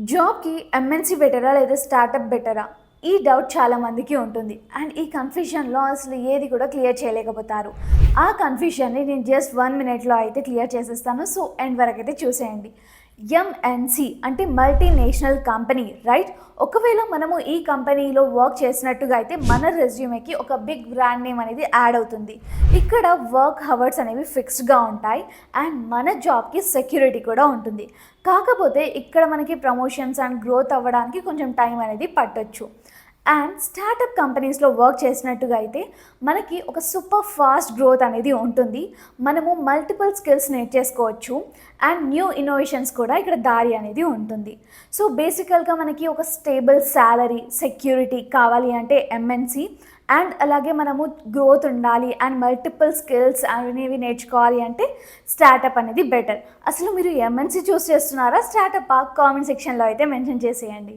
జాబ్‌కి ఎంఎన్‌సి బెటరా? లేదా స్టార్టప్ బెటరా? ఈ డౌట్ చాలామందికి ఉంటుంది. అండ్ ఈ కన్‌ఫ్యూజన్‌లో అసలు ఏది కూడా క్లియర్ చేయలేకపోతారు. ఆ కన్‌ఫ్యూజన్‌ని నేను జస్ట్ 1 మినిట్‌లో అయితే క్లియర్ చేసేస్తాను. సో, ఎండ్ వరకైతే చూసేయండి. ఎంఎన్‌సి అంటే మల్టీనేషనల్ కంపెనీ, రైట్? ఒకవేళ మనము ఈ కంపెనీలో వర్క్ చేసినట్టుగా అయితే మన రెజ్యూమేకి ఒక బిగ్ బ్రాండ్ నేమ్ అనేది యాడ్ అవుతుంది. ఇక్కడ వర్క్ హవర్స్ అనేవి ఫిక్స్డ్‌గా ఉంటాయి. అండ్ మన జాబ్‌కి సెక్యూరిటీ కూడా ఉంటుంది. కాకపోతే ఇక్కడ మనకి ప్రమోషన్స్ అండ్ గ్రోత్ అవ్వడానికి కొంచెం టైం అనేది పట్టొచ్చు. అండ్ స్టార్టప్ కంపెనీస్లో వర్క్ చేసినట్టుగా అయితే మనకి ఒక సూపర్ ఫాస్ట్ గ్రోత్ అనేది ఉంటుంది. మనము మల్టిపుల్ స్కిల్స్ నేర్చేసుకోవచ్చు. అండ్ న్యూ ఇన్నోవేషన్స్ కూడా ఇక్కడ దారి అనేది ఉంటుంది. సో బేసికల్గా మనకి ఒక స్టేబుల్ శాలరీ, సెక్యూరిటీ కావాలి అంటే ఎంఎన్సి, అండ్ అలాగే మనము గ్రోత్ ఉండాలి అండ్ మల్టిపుల్ స్కిల్స్ అనేవి నేర్చుకోవాలి అంటే స్టార్టప్ అనేది బెటర్. అసలు మీరు ఎంఎన్సి చూస్ చేస్తున్నారా, స్టార్టప్? కామెంట్ సెక్షన్లో అయితే మెన్షన్ చేసేయండి.